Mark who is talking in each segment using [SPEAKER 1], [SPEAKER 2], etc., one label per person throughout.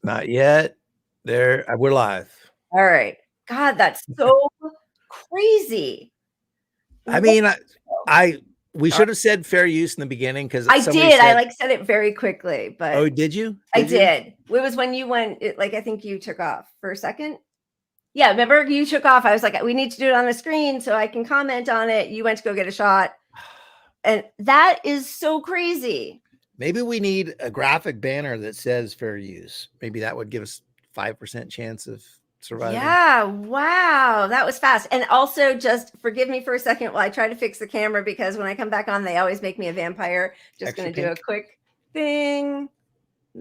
[SPEAKER 1] Not yet. We're live.
[SPEAKER 2] All right. God, that's so crazy.
[SPEAKER 1] I
[SPEAKER 2] What
[SPEAKER 1] mean,
[SPEAKER 2] the-
[SPEAKER 1] we should have said fair use in the beginning because
[SPEAKER 2] I
[SPEAKER 1] somebody
[SPEAKER 2] did. I
[SPEAKER 1] said,
[SPEAKER 2] said it very quickly, but
[SPEAKER 1] "Oh, did you?
[SPEAKER 2] I
[SPEAKER 1] Did you?"
[SPEAKER 2] did. It was when you went, I think you took off for a second. Yeah, remember you took off. I was like, we need to do it on the screen so I can comment on it. You went to go get a shot. And that is so crazy.
[SPEAKER 1] Maybe we need a graphic banner that says fair use. Maybe that would give us 5% chance of surviving.
[SPEAKER 2] Yeah, wow, that was fast. And also, just forgive me for a second while I try to fix the camera, because when I come back on, they always make me a vampire. Just going to do a quick thing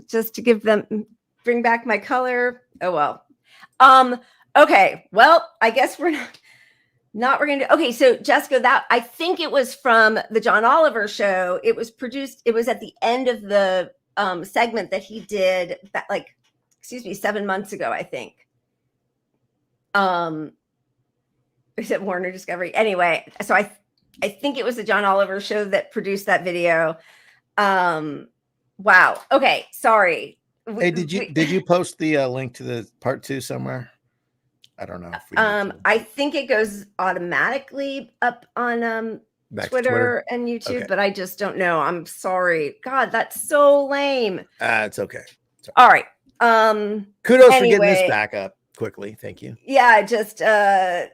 [SPEAKER 2] just to bring back my color. Oh well. Okay, well, I guess we're going to. Okay, so Jessica, that I think it was from the John Oliver show. It was produced. It was at the end of the segment that he did that, 7 months ago, I think. Is it Warner Discovery? Anyway, so I think it was the John Oliver show that produced that video. Wow. Okay, sorry.
[SPEAKER 1] Hey, did you post the link to the part 2 somewhere? I don't know.
[SPEAKER 2] I think it goes automatically up on Twitter and YouTube, okay. But I just don't know. I'm sorry. God, that's so lame.
[SPEAKER 1] It's okay.
[SPEAKER 2] All right.
[SPEAKER 1] Kudos for getting this back up quickly. Thank you.
[SPEAKER 2] Yeah, just I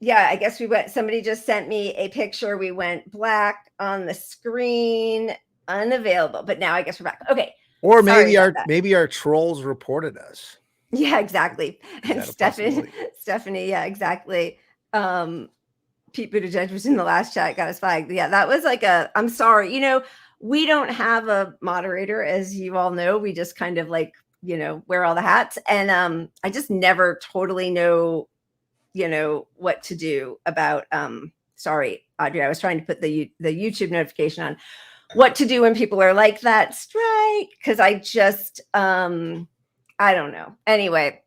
[SPEAKER 2] guess somebody just sent me a picture. We went black on the screen, unavailable, but now I guess we're back. Okay.
[SPEAKER 1] Or maybe our trolls reported us.
[SPEAKER 2] Yeah, exactly. And Stephanie, yeah, exactly. Pete Buttigieg was in the last chat, got us flagged. Yeah, that was I'm sorry. We don't have a moderator, as you all know. We just kind of wear all the hats. And I just never totally know, what to do about, sorry, Audrey, I was trying to put the YouTube notification on. What to do when people are like that strike? Because I just, I don't know. Anyway,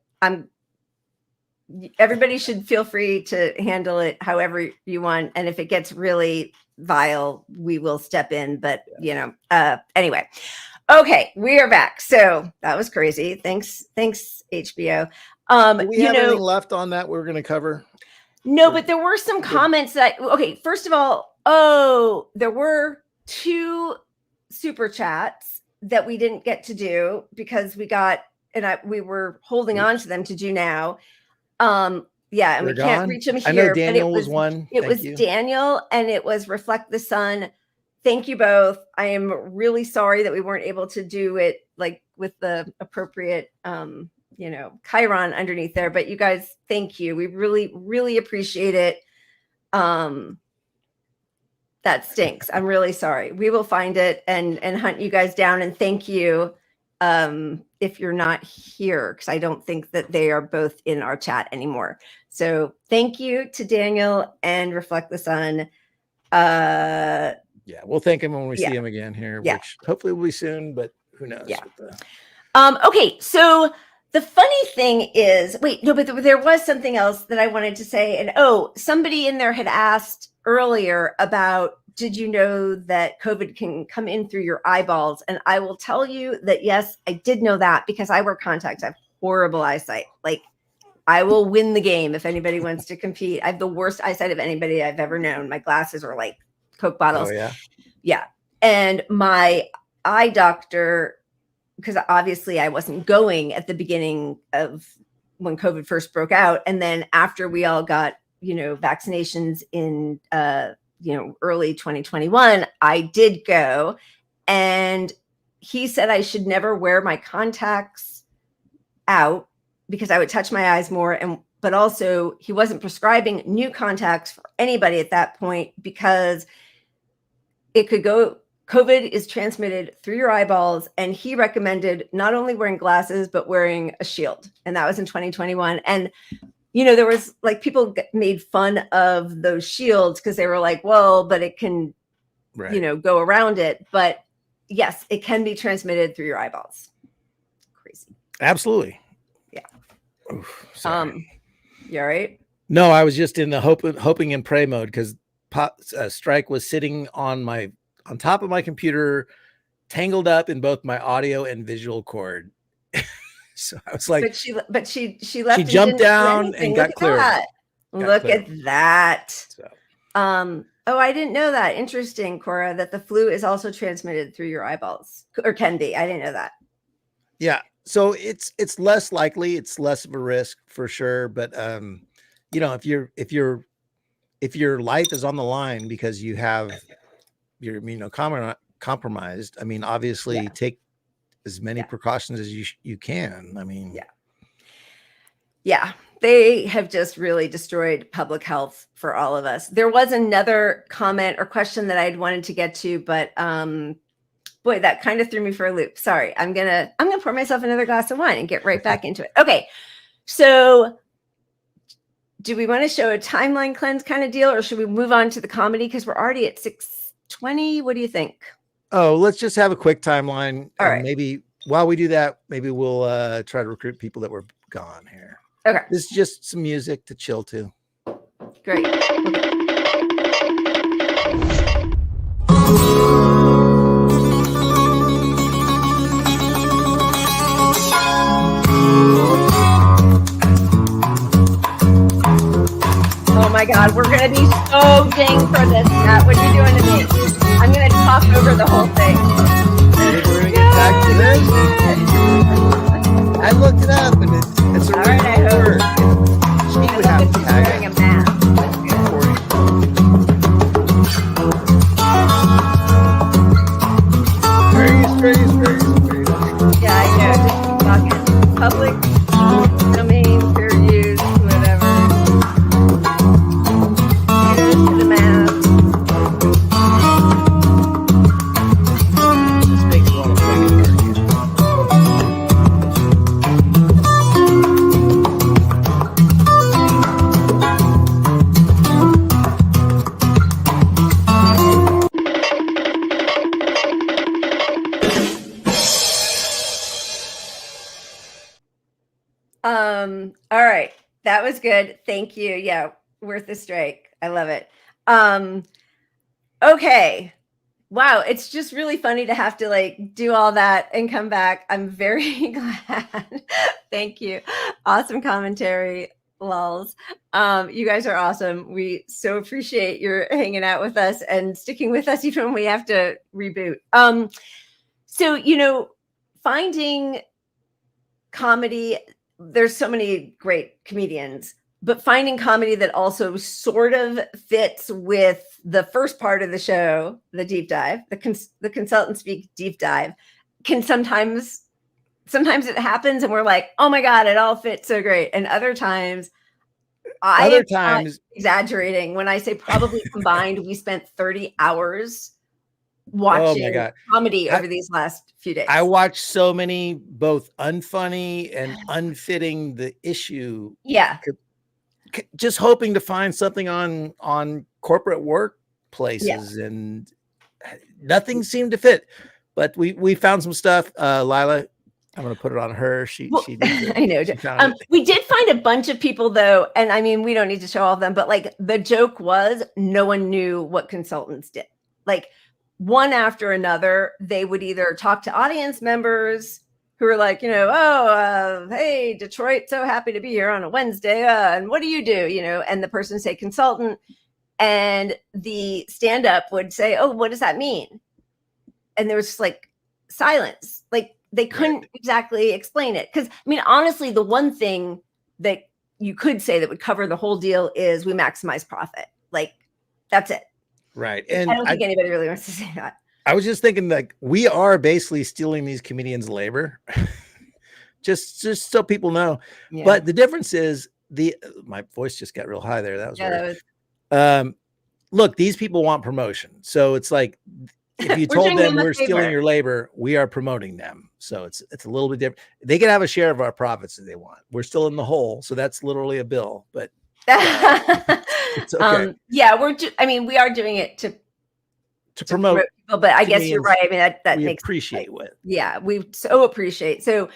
[SPEAKER 2] everybody should feel free to handle it however you want. And if it gets really vile, we will step in. But, anyway. Okay, we are back. So that was crazy. Thanks, HBO.
[SPEAKER 1] Do we have anything left on that we're going to cover?
[SPEAKER 2] No, but there were some comments that, okay, first of all, there were 2 super chats that we didn't get to do because we were holding on to them to do now. Yeah, and we can't reach them here.
[SPEAKER 1] I know Daniel was one.
[SPEAKER 2] It was Daniel, and it was Reflect the Sun. Thank you both. I am really sorry that we weren't able to do it with the appropriate Chiron underneath there, but you guys, thank you. We really, really appreciate it. That stinks. I'm really sorry. We will find it and hunt you guys down. And thank you if you're not here, because I don't think that they are both in our chat anymore. So thank you to Daniel and Reflect the Sun.
[SPEAKER 1] Yeah, we'll thank him when we see him again here, which hopefully will be soon, but who knows?
[SPEAKER 2] Yeah. Okay, so the funny thing is, but there was something else that I wanted to say. And somebody in there had asked earlier about, did you know that COVID can come in through your eyeballs? And I will tell you that, yes, I did know that because I wear contacts. I have horrible eyesight. I will win the game if anybody wants to compete. I have the worst eyesight of anybody I've ever known. My glasses are like Coke bottles.
[SPEAKER 1] Oh, yeah.
[SPEAKER 2] Yeah. And my eye doctor, because obviously I wasn't going at the beginning of when COVID first broke out. And then after we all got, vaccinations in, early 2021, I did go, and he said I should never wear my contacts out because I would touch my eyes more. But also he wasn't prescribing new contacts for anybody at that point because COVID is transmitted through your eyeballs. And he recommended not only wearing glasses, but wearing a shield. And that was in 2021. And, there was people made fun of those shields because they were like, well, but it can, go around it. But yes, it can be transmitted through your eyeballs. Crazy.
[SPEAKER 1] Absolutely.
[SPEAKER 2] Yeah.
[SPEAKER 1] Oof, sorry.
[SPEAKER 2] You all right?
[SPEAKER 1] No, I was just in the hoping and pray mode because Strike was sitting on top of my computer, tangled up in both my audio and visual cord. So I was like,
[SPEAKER 2] she left.
[SPEAKER 1] She
[SPEAKER 2] and
[SPEAKER 1] jumped
[SPEAKER 2] didn't do
[SPEAKER 1] down
[SPEAKER 2] anything.
[SPEAKER 1] and got cleared.
[SPEAKER 2] Look at that.
[SPEAKER 1] So.
[SPEAKER 2] Oh, I didn't know that. Interesting, Cora, that the flu is also transmitted through your eyeballs, or can be. I didn't know that.
[SPEAKER 1] Yeah. So it's less likely, it's less of a risk for sure. But you know, if your life is on the line because you have you're compromised, I mean, obviously take as many precautions as you can. I mean,
[SPEAKER 2] yeah, they have just really destroyed public health for all of us. There was another comment or question that I'd wanted to get to, but boy, that kind of threw me for a loop. Sorry. I'm gonna pour myself another glass of wine and get right back into it. Okay. So do we want to show a timeline cleanse kind of deal, or should we move on to the comedy? Because we're already at 6:20. What do you think?
[SPEAKER 1] Oh, let's just have a quick timeline.
[SPEAKER 2] All right.
[SPEAKER 1] Maybe while we do that, maybe we'll try to recruit people that were gone here.
[SPEAKER 2] Okay.
[SPEAKER 1] This is just some music to chill to.
[SPEAKER 2] Great. Oh my God, we're gonna be so ding for this, Matt. What are you doing to me? I'm gonna talk over the whole thing.
[SPEAKER 1] We're gonna get back to this. I looked it up, and it's a
[SPEAKER 2] all right. I hope
[SPEAKER 1] she would have to
[SPEAKER 2] wearing a mask. That's good. Yeah, I know. Just keep talking. Public domain, fair use, whatever. Here's to the mask.
[SPEAKER 1] This makes a lot of sense.
[SPEAKER 2] All right. That was good. Thank you. Yeah. Worth the strike. I love it. Okay. Wow. It's just really funny to have to like do all that and come back. I'm very glad. Thank you. Awesome commentary. Lols. You guys are awesome. We so appreciate your hanging out with us and sticking with us even when we have to reboot. So, you know, finding comedy, there's so many great comedians, but finding comedy that also sort of fits with the first part of the show, the deep dive, the consultant speak deep dive, can sometimes it happens and we're like, oh my God, it all fits so great. And other times exaggerating when I say probably combined, we spent 30 hours watching comedy over these last few days.
[SPEAKER 1] I watched so many both unfunny and unfitting the issue.
[SPEAKER 2] Yeah.
[SPEAKER 1] Just hoping to find something on corporate workplaces, and nothing seemed to fit. But we found some stuff. Lila, I'm going to put it on her. She did
[SPEAKER 2] I know. We did find a bunch of people though, and I mean, we don't need to show all of them, but like the joke was no one knew what consultants did. Like one after another, they would either talk to audience members who were like, you know, hey, Detroit, so happy to be here on a Wednesday. And what do? You know, and the person say consultant, and the stand-up would say, oh, what does that mean? And there was just like silence. Like they couldn't exactly explain it. Because I mean, honestly, the one thing that you could say that would cover the whole deal is we maximize profit. Like that's it.
[SPEAKER 1] Right. And
[SPEAKER 2] I don't think anybody really wants to say that.
[SPEAKER 1] I was just thinking like we are basically stealing these comedians' labor. just so people know. Yeah. But the difference is my voice just got real high there. That was weird. Look, these people want promotion. So it's like if you told them we're stealing your labor, we are promoting them. So it's a little bit different. They can have a share of our profits if they want. We're still in the hole. So that's literally a bill, but it's okay.
[SPEAKER 2] We are doing it to
[SPEAKER 1] promote
[SPEAKER 2] people, but I guess you're right. I mean, that
[SPEAKER 1] we
[SPEAKER 2] makes
[SPEAKER 1] appreciate it.
[SPEAKER 2] Yeah, we so appreciate. So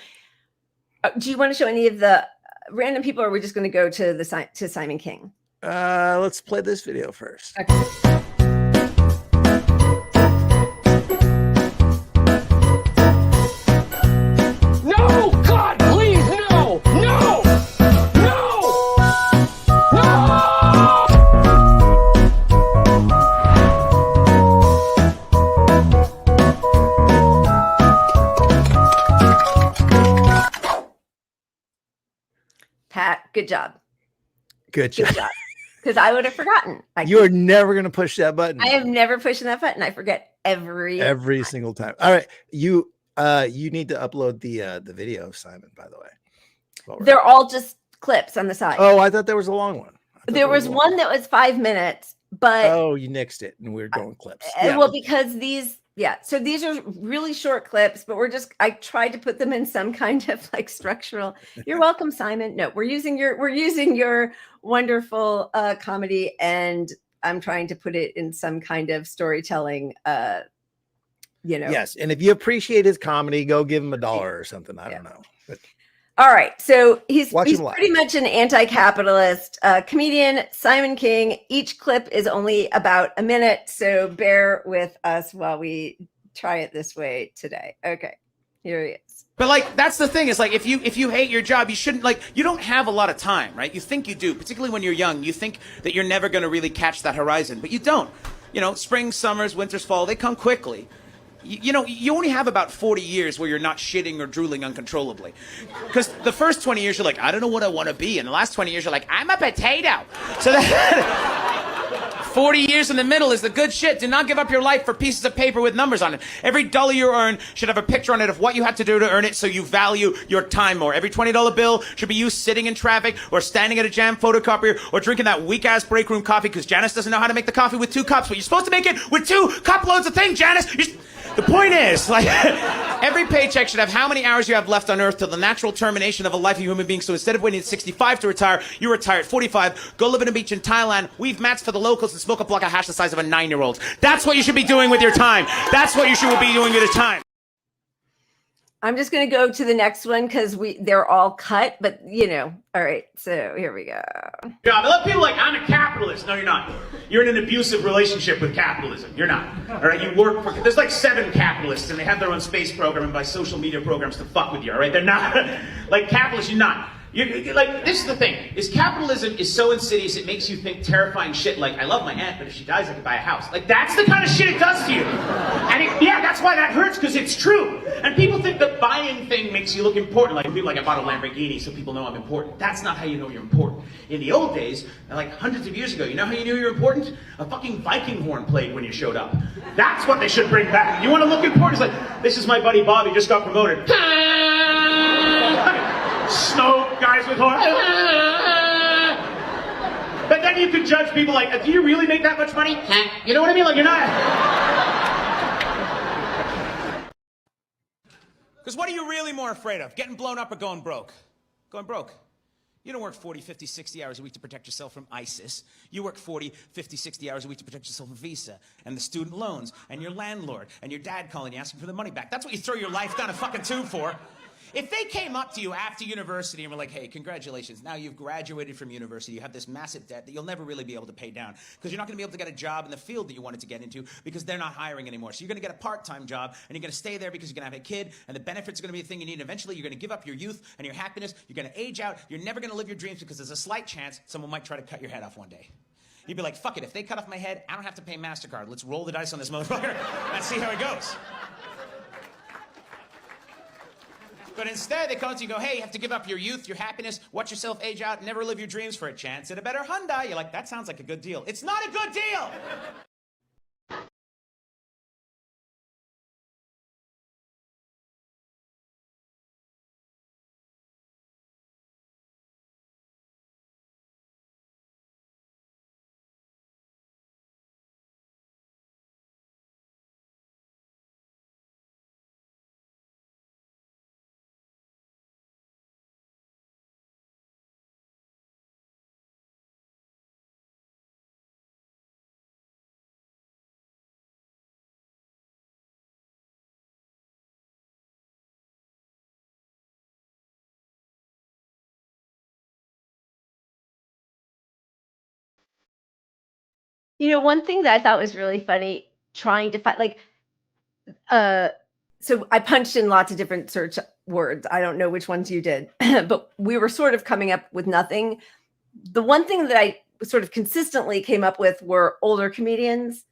[SPEAKER 2] do you want to show any of the random people, or are we just going to go to Simon King?
[SPEAKER 1] Let's play this video first.
[SPEAKER 2] Okay.
[SPEAKER 3] No, God, please.
[SPEAKER 2] Pat, good job.
[SPEAKER 1] Good job.
[SPEAKER 2] Because I would have forgotten.
[SPEAKER 1] You are never going to push that button.
[SPEAKER 2] I have never pushed that button. I forget every
[SPEAKER 1] single time. All right. You need to upload the video of Simon, by the way.
[SPEAKER 2] They're all just clips on the side.
[SPEAKER 1] Oh, I thought there was a long one.
[SPEAKER 2] There was one that was 5 minutes, but
[SPEAKER 1] you nixed it and we're going clips.
[SPEAKER 2] Well, because so these are really short clips, but I tried to put them in some kind of like structural. You're welcome, Simon. No, we're using your wonderful comedy, and I'm trying to put it in some kind of storytelling.
[SPEAKER 1] Yes, and if you appreciate his comedy, go give him $1 or something. I don't know. But
[SPEAKER 2] all right, so he's pretty much an anti-capitalist comedian, Simon King. Each clip is only about a minute, so bear with us while we try it this way today. Okay, here he is.
[SPEAKER 3] But like, that's the thing, is like, if you hate your job, you shouldn't, like, you don't have a lot of time, right? You think you do, particularly when you're young. You think that you're never going to really catch that horizon, but you don't. Spring, summers, winters, fall, they come quickly. You only have about 40 years where you're not shitting or drooling uncontrollably. Because the first 20 years, you're like, I don't know what I want to be. And the last 20 years, you're like, I'm a potato. So that 40 years in the middle is the good shit. Do not give up your life for pieces of paper with numbers on it. Every dollar you earn should have a picture on it of what you had to do to earn it, so you value your time more. Every $20 bill should be you sitting in traffic or standing at a jam photocopier or drinking that weak-ass break room coffee because Janice doesn't know how to make the coffee with 2 cups, but you're supposed to make it with 2 cup loads of thing, Janice. The point is, like, every paycheck should have how many hours you have left on Earth till the natural termination of a life of a human being. So instead of waiting at 65 to retire, you retire at 45, go live on a beach in Thailand, weave mats for the locals, and smoke a block of hash the size of a 9-year-old. That's what you should be doing with your time. That's what you should be doing with your time.
[SPEAKER 2] I'm just going to go to the next one because they're all cut, but all right. So here we go.
[SPEAKER 3] Yeah, a lot of people are like, I'm a capitalist. No, you're not. You're in an abusive relationship with capitalism. You're not. All right, you work for, there's like 7 capitalists and they have their own space program and buy social media programs to fuck with you. All right, they're not like capitalists. You're not. You're like, this is the thing, is capitalism is so insidious it makes you think terrifying shit like, I love my aunt, but if she dies I can buy a house. Like, that's the kind of shit it does to you. And that's why that hurts, because it's true. And people think the buying thing makes you look important. Like, people like, I bought a Lamborghini so people know I'm important. That's not how you know you're important. In the old days, like hundreds of years ago, you know how you knew you're important? A fucking Viking horn played when you showed up. That's what they should bring back. You want to look important? It's like, this is my buddy Bobby, just got promoted. Snow guys with horns. But then you could judge people like, do you really make that much money? You know what I mean? Like, you're not. Because what are you really more afraid of? Getting blown up or going broke? Going broke. You don't work 40, 50, 60 hours a week to protect yourself from ISIS. You work 40, 50, 60 hours a week to protect yourself from Visa and the student loans and your landlord and your dad calling you asking for the money back. That's what you throw your life down a fucking tube for. If they came up to you after university and were like, hey, congratulations, now you've graduated from university, you have this massive debt that you'll never really be able to pay down because you're not going to be able to get a job in the field that you wanted to get into because they're not hiring anymore. So you're going to get a part-time job and you're going to stay there because you're going to have a kid and the benefits are going to be a thing you need. And eventually you're going to give up your youth and your happiness. You're going to age out. You're never going to live your dreams because there's a slight chance someone might try to cut your head off one day. You'd be like, fuck it, if they cut off my head, I don't have to pay MasterCard. Let's roll the dice on this motherfucker and see how it goes. But instead, they come to you and go, hey, you have to give up your youth, your happiness, watch yourself age out, never live your dreams for a chance at a better Hyundai. You're like, that sounds like a good deal. It's not a good deal!
[SPEAKER 2] One thing that I thought was really funny, trying to find, so I punched in lots of different search words. I don't know which ones you did, but we were sort of coming up with nothing. The one thing that I sort of consistently came up with were older comedians.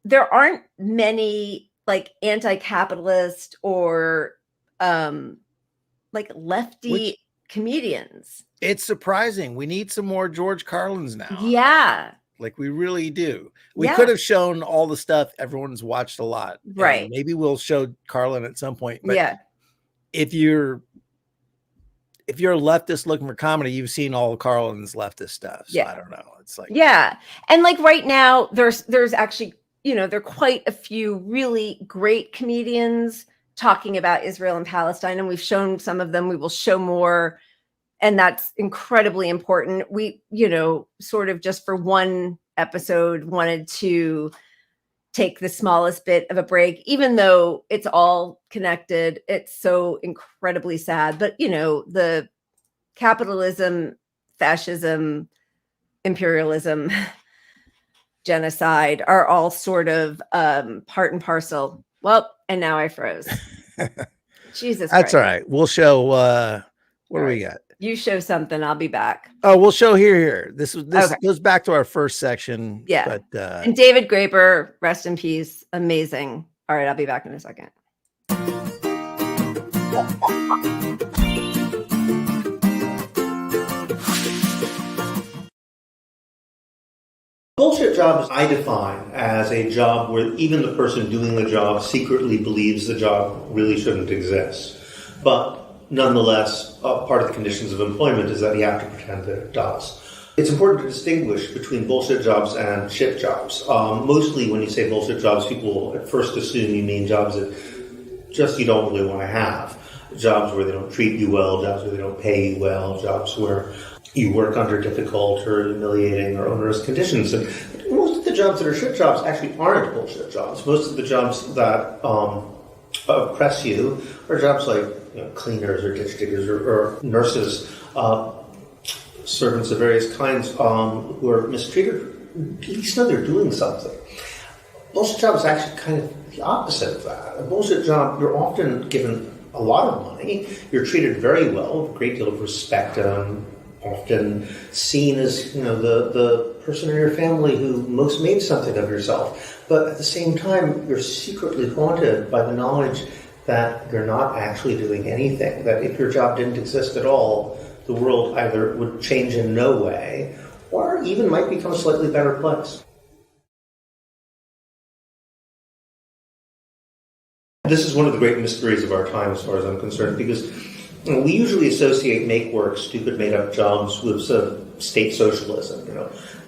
[SPEAKER 2] There aren't many like anti-capitalist or like lefty comedians.
[SPEAKER 1] It's surprising. We need some more George Carlins now.
[SPEAKER 2] Yeah.
[SPEAKER 1] Like we really do. We could have shown all the stuff everyone's watched a lot.
[SPEAKER 2] Right.
[SPEAKER 1] Maybe we'll show Carlin at some point. But
[SPEAKER 2] yeah.
[SPEAKER 1] If you're a leftist looking for comedy, you've seen all Carlin's leftist stuff. So I don't know. It's like,
[SPEAKER 2] and like right now, there's actually, there are quite a few really great comedians talking about Israel and Palestine, and we've shown some of them. We will show more, and that's incredibly important. We, sort of just for one episode wanted to take the smallest bit of a break, even though it's all connected. It's so incredibly sad, but the capitalism, fascism, imperialism, genocide are all sort of part and parcel. Well, and now I froze. Jesus
[SPEAKER 1] That's
[SPEAKER 2] Christ.
[SPEAKER 1] all right. We'll show what do we got?
[SPEAKER 2] You show something, I'll be back.
[SPEAKER 1] Oh, we'll show here. This goes back to our first section.
[SPEAKER 2] Yeah.
[SPEAKER 1] But
[SPEAKER 2] and David Graeber, rest in peace. Amazing. All right, I'll be back in a second.
[SPEAKER 4] Bullshit jobs I define as a job where even the person doing the job secretly believes the job really shouldn't exist. But nonetheless, part of the conditions of employment is that you have to pretend that it does. It's important to distinguish between bullshit jobs and shit jobs. Mostly when you say bullshit jobs, people at first assume you mean jobs that just you don't really want to have. Jobs where they don't treat you well, jobs where they don't pay you well, jobs where you work under difficult or humiliating or onerous conditions. And most of the jobs that are shit jobs actually aren't bullshit jobs. Most of the jobs that oppress you are jobs like cleaners or ditch diggers or nurses, servants of various kinds who are mistreated. At least know they're doing something. Bullshit job is actually kind of the opposite of that. A bullshit job, you're often given a lot of money, you're treated very well, with a great deal of respect, often seen as the person in your family who most made something of yourself. But at the same time, you're secretly haunted by the knowledge that you're not actually doing anything, that if your job didn't exist at all, the world either would change in no way or even might become a slightly better place. This is one of the great mysteries of our time as far as I'm concerned, because we usually associate make-work, stupid made-up jobs with state socialism.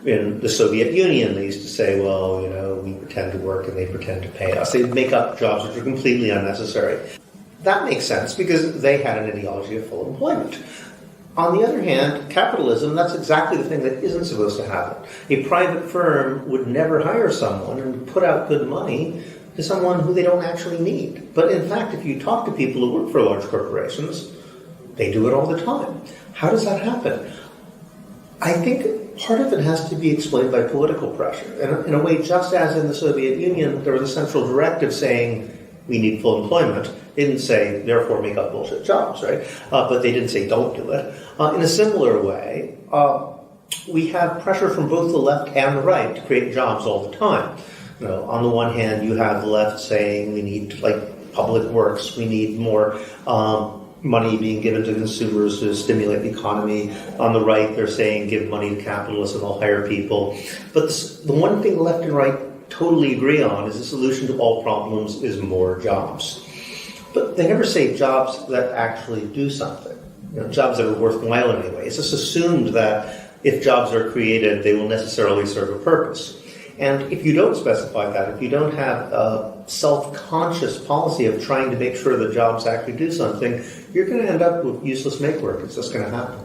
[SPEAKER 4] In the Soviet Union, they used to say, well, we pretend to work and they pretend to pay us. They make up jobs which are completely unnecessary. That makes sense because they had an ideology of full employment. On the other hand, capitalism, that's exactly the thing that isn't supposed to happen. A private firm would never hire someone and put out good money to someone who they don't actually need. But in fact, if you talk to people who work for large corporations, they do it all the time. How does that happen? I think part of it has to be explained by political pressure. And in a way, just as in the Soviet Union, there was a central directive saying we need full employment. They didn't say, therefore, make up bullshit jobs, right? But they didn't say, don't do it. In a similar way, we have pressure from both the left and the right to create jobs all the time. On the one hand, you have the left saying we need, public works, we need more money being given to consumers to stimulate the economy. On the right, they're saying give money to capitalists and they'll hire people. But the one thing left and right totally agree on is the solution to all problems is more jobs. But they never say jobs that actually do something, jobs that are worthwhile in any way. It's just assumed that if jobs are created, they will necessarily serve a purpose. And if you don't specify that, if you don't have a self-conscious policy of trying to make sure the jobs actually do something, you're going to end up with useless make-work. It's just going to happen.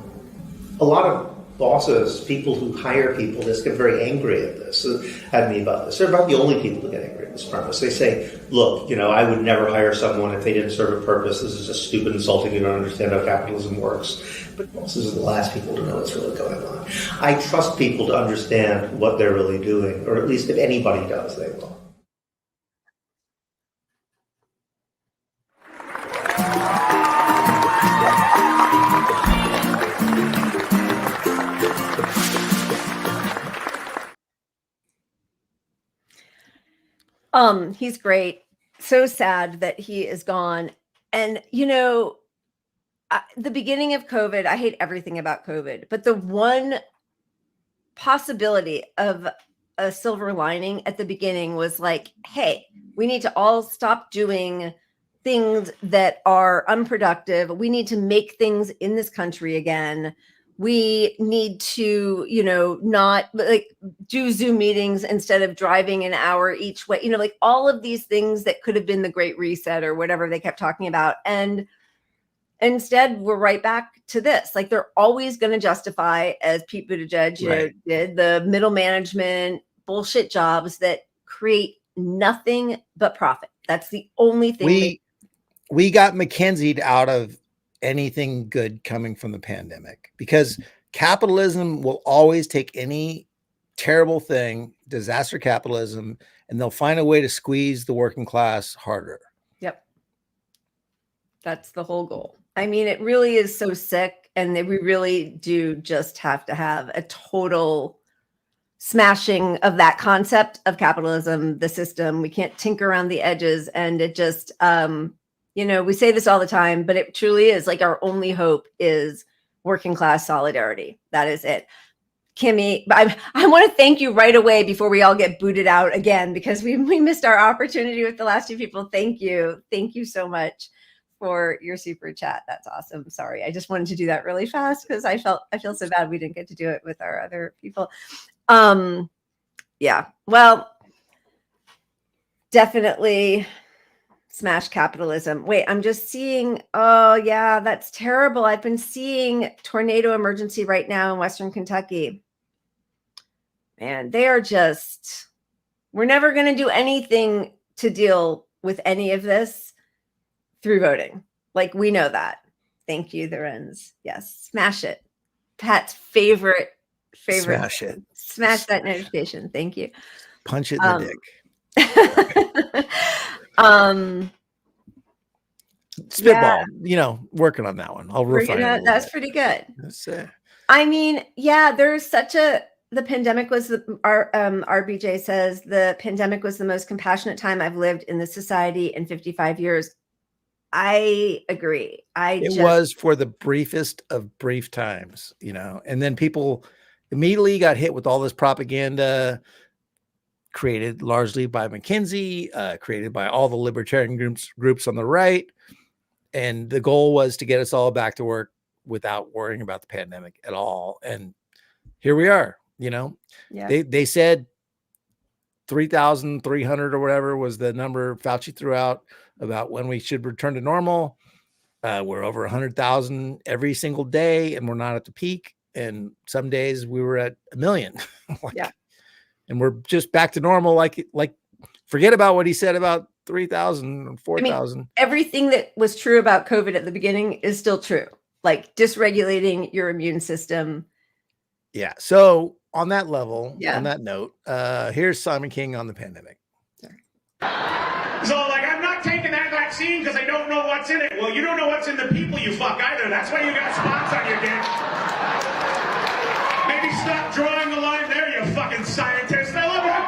[SPEAKER 4] A lot of bosses, people who hire people, just get very angry at this, at me about this. They're about the only people who get angry at this premise. They say, look, I would never hire someone if they didn't serve a purpose. This is just stupid, insulting. You don't understand how capitalism works. But bosses are the last people to know what's really going on. I trust people to understand what they're really doing, or at least if anybody does, they will.
[SPEAKER 2] He's great. So sad that he is gone. And, the beginning of COVID, I hate everything about COVID, but the one possibility of a silver lining at the beginning was like, hey, we need to all stop doing things that are unproductive. We need to make things in this country again. We need to, not like do Zoom meetings instead of driving an hour each way, like all of these things that could have been the Great Reset or whatever they kept talking about. And instead, we're right back to this. Like they're always going to justify, as Pete Buttigieg did, the middle management bullshit jobs that create nothing but profit. That's the only thing.
[SPEAKER 1] We got McKinsey'd out of anything good coming from the pandemic, because capitalism will always take any terrible thing, disaster capitalism, and they'll find a way to squeeze the working class harder.
[SPEAKER 2] Yep. That's the whole goal. I mean, it really is so sick. And we really do just have to have a total smashing of that concept of capitalism, the system. We can't tinker around the edges. And it just, we say this all the time, but it truly is like our only hope is working class solidarity. That is it. Kimmy, I want to thank you right away before we all get booted out again, because we missed our opportunity with the last two people. Thank you. Thank you so much for your super chat. That's awesome. Sorry. I just wanted to do that really fast because I feel so bad we didn't get to do it with our other people. Yeah. Well, definitely smash capitalism. Wait, I'm just seeing, oh yeah, that's terrible. I've been seeing tornado emergency right now in Western Kentucky. Man, they are just, we're never going to do anything to deal with any of this through voting. Like, we know that. Thank you, the Wrens. Yes, smash it. Pat's favorite.
[SPEAKER 1] Smash it.
[SPEAKER 2] Smash that notification. Thank you.
[SPEAKER 1] Punch it in the dick. Spitball, working on that one. I'll refine it.
[SPEAKER 2] That's pretty good. I mean, yeah, there's the pandemic was RBJ says the pandemic was the most compassionate time I've lived in this society in 55 years. I agree. It
[SPEAKER 1] was for the briefest of brief times, and then people immediately got hit with all this propaganda created largely by McKinsey, created by all the libertarian groups on the right. And the goal was to get us all back to work without worrying about the pandemic at all. And here we are, Yeah. They said 3,300 or whatever was the number Fauci threw out about when we should return to normal. We're over 100,000 every single day, and we're not at the peak. And some days we were at 1 million. And we're just back to normal. Like forget about what he said about 3,000 or 4,000. I mean,
[SPEAKER 2] everything that was true about COVID at the beginning is still true. Like dysregulating your immune system.
[SPEAKER 1] Yeah. So on that level, on that note, here's Simon King on the pandemic.
[SPEAKER 5] So I'm not taking that vaccine because I don't know what's in it. Well, you don't know what's in the people you fuck either. That's why you got spots on your dick. Maybe stop drawing the line there, you fucking scientist. I love that.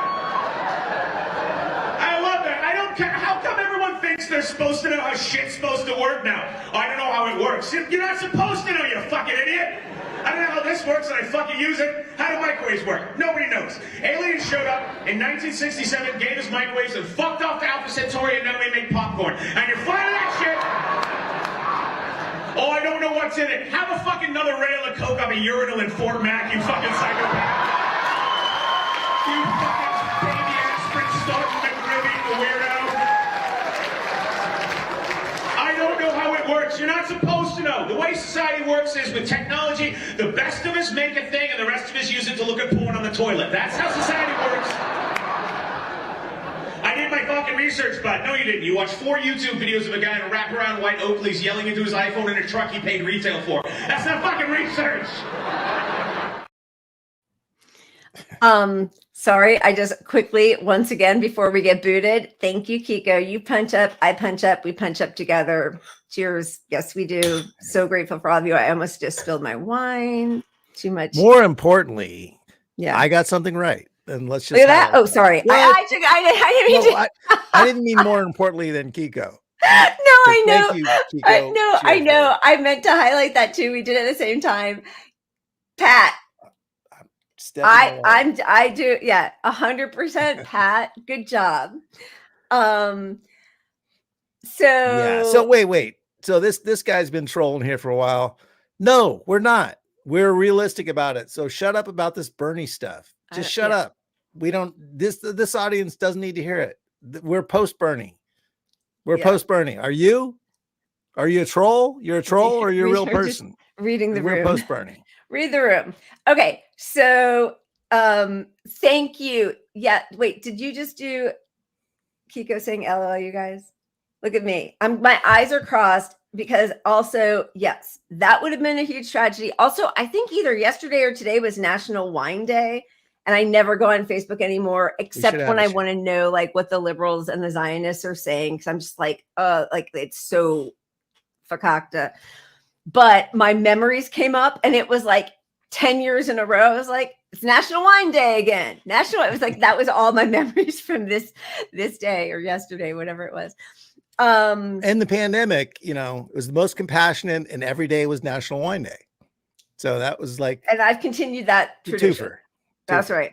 [SPEAKER 5] I love that. I don't care. How come everyone thinks they're supposed to know how shit's supposed to work now? I don't know how it works. You're not supposed to know, you fucking idiot. I don't know how this works and I fucking use it. How do microwaves work? Nobody knows. Aliens showed up in 1967, gave us microwaves and fucked off to Alpha Centauri, and now we make popcorn. And you're fine with that shit? Oh, I don't know what's in it. Have a fucking another rail of coke on a urinal in Fort Mac, you fucking psychopath. You fucking baby aspirin starting McRibby, the weirdo. I don't know how it works. You're not supposed to know. The way society works is with technology, the best of us make a thing and the rest of us use it to look at porn on the toilet. That's how society works. I did my fucking research, but no you didn't. You watched 4 YouTube videos of a guy in a wraparound white Oakleys yelling into his iPhone in a truck he paid retail for. That's not fucking research.
[SPEAKER 2] Sorry, I just quickly, once again, before we get booted, thank you, Kiko. You punch up, I punch up, we punch up together. Cheers. Yes, we do. So grateful for all of you. I almost just spilled my wine. Too much.
[SPEAKER 1] More importantly, I got something right. And let's just
[SPEAKER 2] look at that. Oh, sorry. I didn't mean
[SPEAKER 1] I didn't mean more importantly than Kiko.
[SPEAKER 2] I know.
[SPEAKER 1] Thank you, Chico.
[SPEAKER 2] I know. I meant to highlight that too. We did it at the same time. Pat. I do. Yeah. 100% Pat. Good job. So
[SPEAKER 1] wait. So this guy's been trolling here for a while. No, we're not. We're realistic about it. So shut up about this Bernie stuff. Just shut up. We don't. This audience doesn't need to hear it. We're post Bernie. We're post Bernie. Are you? Are you a troll? You're a troll, or you're a real person?
[SPEAKER 2] Reading the room.
[SPEAKER 1] We're post Bernie.
[SPEAKER 2] Read the room. Okay. So thank you. Yeah. Wait. Did you just do Kiko saying LOL? You guys, look at me. My eyes are crossed because also, yes, that would have been a huge tragedy. Also, I think either yesterday or today was National Wine Day. And I never go on Facebook anymore, except when I want to know like what the liberals and the Zionists are saying. Cause I'm just like it's so fakakta. But my memories came up and it was like 10 years in a row. I was like, it's National Wine Day again. It was like, that was all my memories from this day or yesterday, whatever it was.
[SPEAKER 1] And the pandemic, it was the most compassionate, and every day was National Wine Day. So that was like,
[SPEAKER 2] and I've continued that tradition.
[SPEAKER 1] Twofer.
[SPEAKER 2] That's right.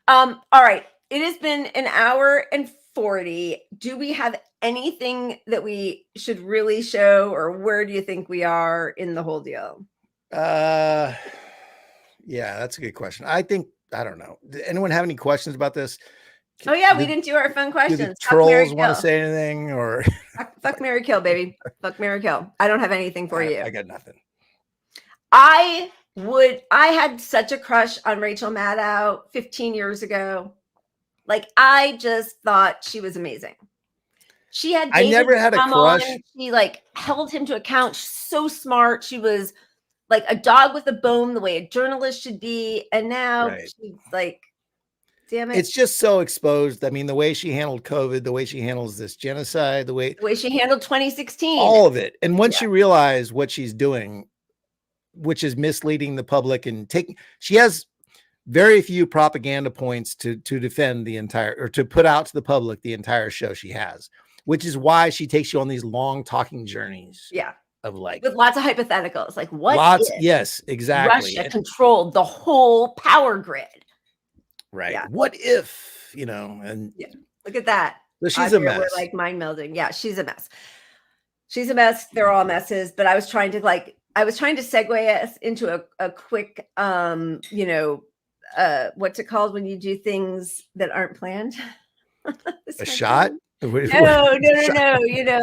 [SPEAKER 2] All right. It has been an hour and 40. Do we have anything that we should really show, or where do you think we are in the whole deal?
[SPEAKER 1] Yeah, that's a good question. I don't know. Did anyone have any questions about this?
[SPEAKER 2] Oh yeah, we didn't do our fun questions.
[SPEAKER 1] Do the trolls want to say anything, or
[SPEAKER 2] fuck, marry, kill, baby? Fuck, marry, kill. I don't have anything for you.
[SPEAKER 1] I got nothing.
[SPEAKER 2] I had such a crush on Rachel Maddow 15 years ago. Like, I just thought she was amazing. She had
[SPEAKER 1] David, I never had a crush.
[SPEAKER 2] She like held him to account. She's so smart. She was like a dog with a bone, the way a journalist should be. And now she's like, damn it.
[SPEAKER 1] It's just so exposed. I mean, the way she handled COVID, the way she handles this genocide, the way
[SPEAKER 2] she handled 2016.
[SPEAKER 1] All of it. And once you realize what she's doing, which is misleading the public and she has very few propaganda points to defend the entire, or to put out to the public the entire show she has, which is why she takes you on these long talking journeys.
[SPEAKER 2] Yeah.
[SPEAKER 1] Of like,
[SPEAKER 2] with lots of hypotheticals, like what if
[SPEAKER 1] yes, exactly.
[SPEAKER 2] Russia controlled the whole power grid.
[SPEAKER 1] Right. Yeah. What if, and
[SPEAKER 2] look at that.
[SPEAKER 1] So she's a mess.
[SPEAKER 2] We're like mind melding. Yeah, she's a mess. She's a mess. They're all messes. But I was trying to segue us into a quick, what's it called when you do things that aren't planned?
[SPEAKER 1] A shot?
[SPEAKER 2] No.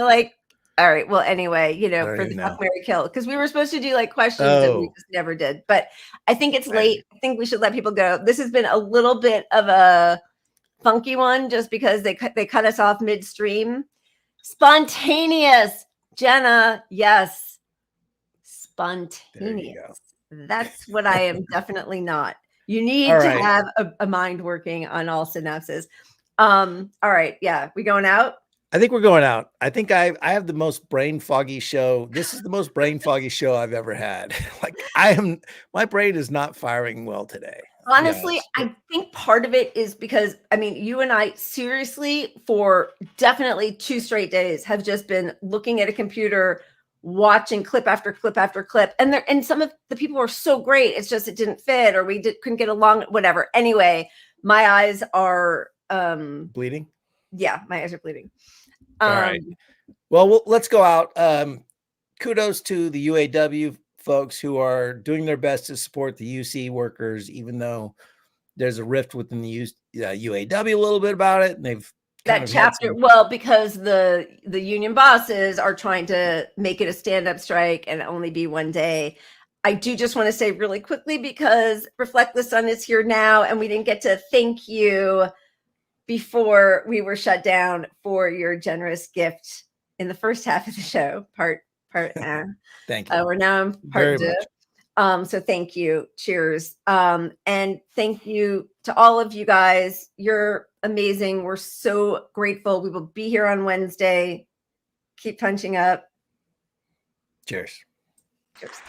[SPEAKER 2] Like, all right. Well, anyway, for the fuck, marry, kill, because we were supposed to do like questions and we just never did. But I think it's late. I think we should let people go. This has been a little bit of a funky one, just because they cut us off midstream. Spontaneous, Jenna. Yes, spontaneous. That's what I am definitely not. You need to have a mind working on all synapses. All right. Yeah. We going out?
[SPEAKER 1] I think we're going out. I think I have the most brain foggy show. This is the most brain foggy show I've ever had. Like my brain is not firing well today.
[SPEAKER 2] Honestly, I think part of it is because, you and I seriously for definitely 2 straight days have just been looking at a computer, watching clip after clip after clip. And some of the people were so great. It's just, it didn't fit, or couldn't get along, whatever. Anyway, my eyes are
[SPEAKER 1] bleeding.
[SPEAKER 2] Yeah, my eyes are bleeding.
[SPEAKER 1] All right. Well, let's go out. Kudos to the UAW folks who are doing their best to support the UC workers, even though there's a rift within the UAW a little bit about it. And they've
[SPEAKER 2] that chapter. Because the union bosses are trying to make it a stand-up strike and only be 1 day. I do just want to say really quickly, because Reflect the Sun is here now, and we didn't get to thank you before we were shut down for your generous gift in the first half of the show, part.
[SPEAKER 1] Thank you.
[SPEAKER 2] We're now in part 2. So thank you. Cheers. And thank you to all of you guys. You're amazing. We're so grateful. We will be here on Wednesday. Keep punching up.
[SPEAKER 1] Cheers.
[SPEAKER 2] Cheers.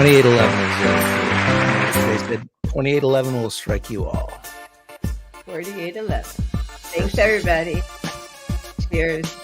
[SPEAKER 1] 2811 is they said 2811 will strike you all.
[SPEAKER 2] 4811. Thanks, everybody. Cheers.